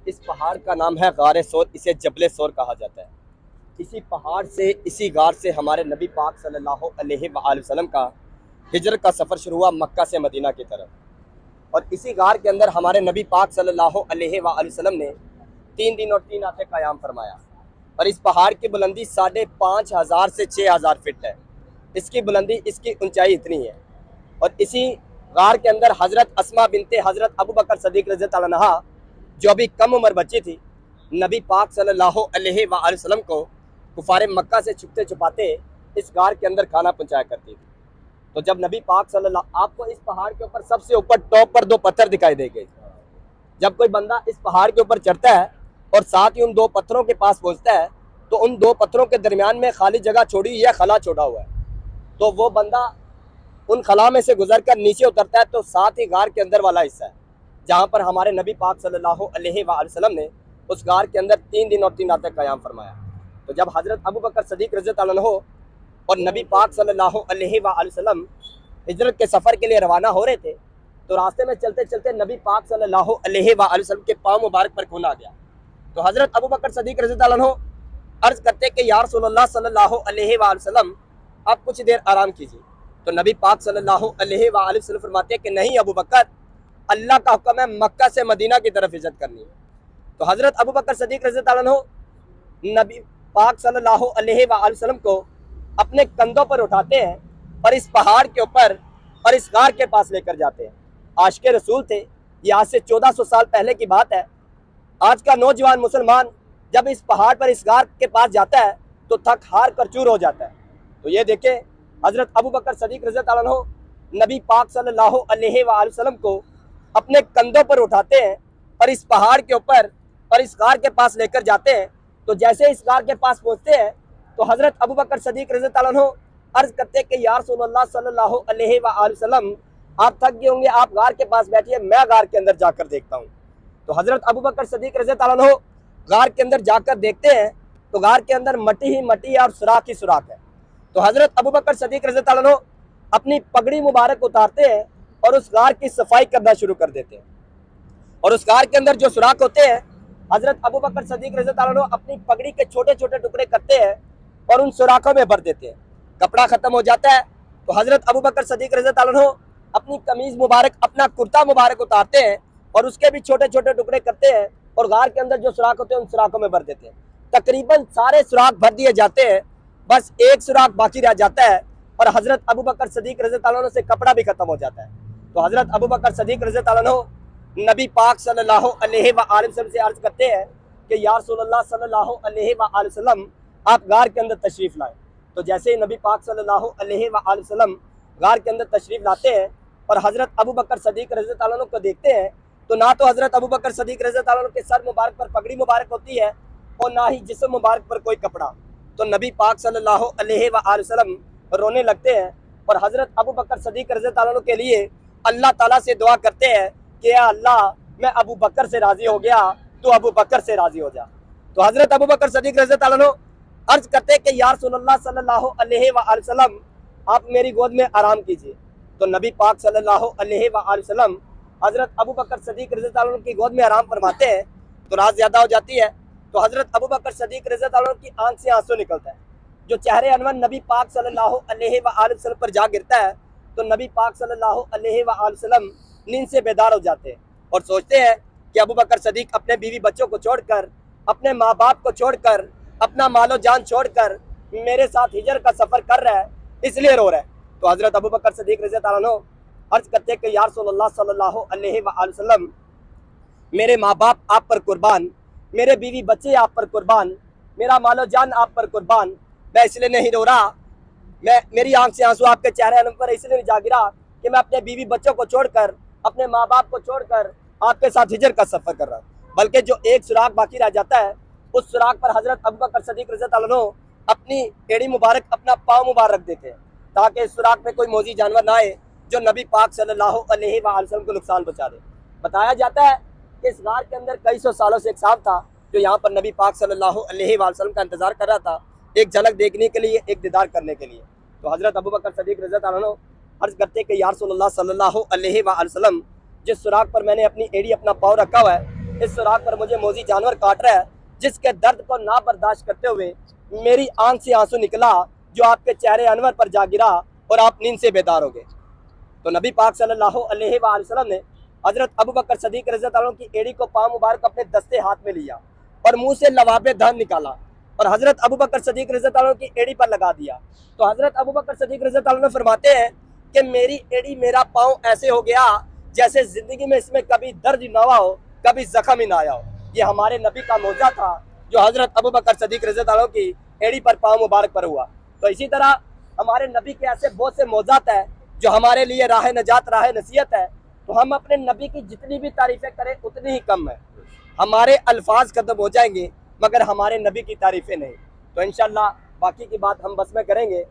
इस पहाड़ का नाम है गारे सोर, इसे जबले सोर कहा जाता है। इसी पहाड़ से, इसी गार से हमारे नबी पाक सल्लल्लाहु अलैहि वसल्लम का हिजरत का सफ़र शुरू हुआ मक्का से मदीना की तरफ। और इसी गार के अंदर हमारे नबी पाक सल्लल्लाहु अलैहि वसल्लम ने 3 दिन और 3 रातें क़याम फरमाया। और इस पहाड़ की बुलंदी 5,500 से 6,000 फिट है। इसकी बुलंदी, इसकी ऊंचाई इतनी है। और इसी गार के अंदर हज़रत अस्मा बिनते हज़रत अबू बकर सदीक़ रज़ियल्लाहु अन्हा, जो अभी कम उम्र बच्ची थी, नबी पाक सल्लल्लाहु अलैहि वसल्लम को कुफारे मक्का से छुपते छुपाते इस गार के अंदर खाना पहुंचाया करती थी। तो जब नबी पाक सल्लल्लाहु, आपको इस पहाड़ के ऊपर सबसे ऊपर टॉप पर 2 पत्थर दिखाई देंगे। जब कोई बंदा इस पहाड़ के ऊपर चढ़ता है और साथ ही उन 2 पत्थरों के पास पहुंचता है, तो उन 2 पत्थरों के दरमियान में खाली जगह छोड़ी या खला छोड़ा हुआ है। तो वो बंदा उन खला में से गुजर कर नीचे उतरता है, तो साथ ही गार के अंदर वाला हिस्सा है जहाँ पर हमारे नबी पाक सल्लल्लाहु अलैहि वसल्लम ने उस गार के अंदर 3 दिन और 3 रातें क़याम फरमाया। तो जब हज़रत अबू बकर सदीक़ रज़ियल्लाहु अन्हु और नबी पाक सल्लल्लाहु अलैहि वसल्लम हिजरत के सफ़र के लिए रवाना हो रहे थे, तो रास्ते में चलते चलते नबी पाक सल्लल्लाहु अलैहि वसल्लम के पाँव मुबारक पर खून आ गया। तो हज़रत अबू बकर सदीक़ रज़ियल्लाहु अन्हु अर्ज़ करते कि या रसूलल्लाह सल्लल्लाहु अलैहि वसल्लम, आप कुछ देर आराम कीजिए। तो नबी पाक सल्लल्लाहु अलैहि वसल्लम फरमाते कि नहीं अबू बकर, अल्लाह का हुक्म है मक्का से मदीना की तरफ हिजरत करनी है। तो हज़रत अबू बकर सदीक़ रज़ियल्लाहु अन्हु नबी पाक सल्लल्लाहु अलैहि वसल्लम को अपने कंधों पर उठाते हैं और इस पहाड़ के ऊपर और इस गार के पास लेकर जाते हैं। आशिक़े रसूल थे, ये आज से 1400 साल पहले की बात है। आज का नौजवान मुसलमान जब इस पहाड़ पर, इस गार के पास जाता है, तो थक हार कर चूर हो जाता है। तो ये देखें, हज़रत अबू बकर सदीक़ रज़ियल्लाहु अन्हु नबी पाक सल्लल्लाहु अलैहि वसल्लम को अपने कंधों पर उठाते हैं और इस पहाड़ के ऊपर और इस गार के पास लेकर जाते हैं। तो जैसे इस गार के पास पहुंचते हैं, तो हज़रत अबू बकर सदीक़ रज़ियल्लाहु अन्हु अर्ज़ करते हैं कि या रसूलल्लाह सल्लल्लाहु अलैहि वसल्लम, आप थक गए होंगे, आप गार के पास बैठिए, मैं गार के अंदर जाकर देखता हूँ। तो हज़रत अबू बकर सदीक़ रज़ियल्लाहु अन्हु गार के अंदर जाकर देखते हैं, तो गार के अंदर मट्टी ही मट्टी और सुराख ही सुराख है। तो हज़रत अबू बकर सदीक़ रज़ियल्लाहु अन्हु अपनी पगड़ी मुबारक उतारते हैं और उस गार की सफाई करना शुरू कर देते हैं। और उस गार के अंदर जो सुराख होते हैं, हज़रत अबू बकर सदीक़ रज़ियल्लाहु अन्हु अपनी पगड़ी के छोटे छोटे टुकड़े करते हैं और उन सुराखों में भर देते हैं। कपड़ा ख़त्म हो जाता है, तो हज़रत अबू बकर सदीक़ रज़ियल्लाहु अन्हु अपनी कमीज़ मुबारक, अपना कुर्ता मुबारक उतारते हैं और उसके भी छोटे छोटे टुकड़े करते हैं और गार के अंदर जो सुराख होते हैं उन सुराखों में भर देते हैं। तकरीबन सारे सुराख भर दिए जाते हैं, बस एक सुराख बाकी रह जाता है और हज़रत अबू बकर सदीक़ रज़ियल्लाहु अन्हु से कपड़ा भी ख़त्म हो जाता है। तो हज़रत अबू बकर सदीक़ रज़ियल्लाहु अन्हु नबी पाक सल्लल्लाहु अलैहि वसल्लम से अर्ज़ करते हैं कि या रसूलल्लाह सल्लल्लाहु अलैहि वसल्लम, आप गार के अंदर तशरीफ़ लाएँ। तो जैसे ही नबी पाक सल्लल्लाहु अलैहि वसल्लम गार के अंदर तशरीफ़ लाते हैं और हज़रत अबू बकर सदीक़ रज़ियल्लाहु अन्हु को देखते हैं, तो ना तो हज़रत अबू बकर सदीक़ रज़ियल्लाहु अन्हु के सर मुबारक पर पगड़ी मुबारक होती है और ना ही जिस्म मुबारक पर कोई कपड़ा। तो नबी पाक सल्लल्लाहु अलैहि वसल्लम रोने लगते हैं और हज़रत अबू बकर सदीक़ रज़ियल्लाहु अन्हु के लिए अल्लाह ताला से दुआ करते हैं कि या अल्लाह, मैं अबू बकर से राज़ी हो गया, तो अबू बकर से राज़ी हो जा। तो हज़रत अबू बकर सदीक़ रज़ियल्लाहु अन्हु अर्ज़ करते हैं कि या रसूलल्लाह सल्लल्लाहु अलैहि वसल्लम, आप मेरी गोद में आराम कीजिए। तो नबी पाक सल्लल्लाहु अलैहि वसल्लम हज़रत अबू बकर सदीक़ रज़ियल्लाहु अन्हु की गोद में आराम फरमाते हैं, तो रात ज़्यादा हो जाती है। तो हज़रत अबू बकर सदीक़ रज़ियल्लाहु अन्हु की आंख से आंसू निकलता है, जो चेहरे अनवर नबी पाक सल्लल्लाहु अलैहि वसल्लम पर जा गिरता है। तो नबी पाक सल्लल्लाहु अलैहि वसल्लम नींद से बेदार हो जाते हैं और सोचते हैं कि अबू बकर सदीक़ अपने बीवी बच्चों को छोड़कर, अपने माँ बाप को छोड़कर, अपना मालो जान छोड़कर मेरे साथ हिजरत का सफ़र कर रहा है, इसलिए रो रहा है। तो हज़रत अबू बकर सदीक़ रज़ियल्लाहु अन्हु अर्ज़ करते कि या रसूलल्लाह सल्लल्लाहु अलैहि वसल्लम, मेरे माँ बाप आप पर कुर्बान, मेरे बीवी बच्चे आप पर कुर्बान, मेरा मालो जान आप पर कुर्बान, मैं इसलिए नहीं रो रहा, मेरी आंख से आंसू आपके चेहरे पर इसलिए नहीं जा गिरा कि मैं अपने बीवी बच्चों को छोड़कर, अपने माँ बाप को छोड़कर आपके साथ हिजरत का सफ़र कर रहा हूँ, बल्कि जो एक सुराख बाकी रह जाता है, उस सुराख पर हज़रत अबू बकर सदीक़ रज़ियल्लाहु अन्हु अपनी एड़ी मुबारक, अपना पाँव मुबारक देते हैं, ताकि इस सुराख में कोई मौजी जानवर ना आए जो नबी पाक सल्लल्लाहु अलैहि वसल्लम को नुकसान पहुँचा दे। बताया जाता है कि इस गार के अंदर कई सौ सालों से एक सांप था, जो यहाँ पर नबी पाक सल्लल्लाहु अलैहि वसल्लम का इंतज़ार कर रहा था, एक झलक देखने के लिए, एक दीदार करने के लिए। तो हज़रत अबू बकर सदीक़ रज़ियल्लाहु अन्हु अर्ज़ करते कि या रसूलल्लाह सल्लल्लाहु अलैहि वसल्लम, जिस सुराख पर मैंने अपनी एड़ी, अपना पाँव रखा हुआ है, इस सुराख पर मुझे मोजी जानवर काट रहा है, जिसके दर्द को ना बर्दाश्त करते हुए मेरी आंख से आंसू निकला, जो आपके चेहरे अनवर पर जा गिरा और आप नींद से बेदार हो गए। तो नबी पाक सल्लल्लाहु अलैहि वसल्लम ने हजरत अबू बकर सदीक रज़ी अल्लाह अन्हु की एड़ी को पांव मुबारक अपने दस्ते हाथ में लिया और मुंह से लवाबे धन निकाला और हजरत अबू बकर सदीक रज़ी अल्लाह अन्हु की एड़ी पर लगा दिया। तो हजरत अबू बकर सदीक रज़ी अल्लाह अन्हु फरमाते हैं कि मेरी एड़ी, मेरा पाँव ऐसे हो गया जैसे जिंदगी में इसमें कभी दर्द ना हुआ हो, कभी जख्म ही ना आया हो। ये हमारे नबी का मौजा था जो हजरत अबू बकर सदीक रज़ी अल्लाह अन्हु की एड़ी पर पाँव मुबारक पर हुआ। तो इसी तरह हमारे नबी के ऐसे बहुत से मौजात है जो हमारे लिए राह नजात, राह नसीहत है। तो हम अपने नबी की जितनी भी तारीफें करें उतनी ही कम है। हमारे अल्फाज खत्म हो जाएंगे मगर हमारे नबी की तारीफें नहीं। तो इंशाल्लाह बाकी की बात हम बस में करेंगे।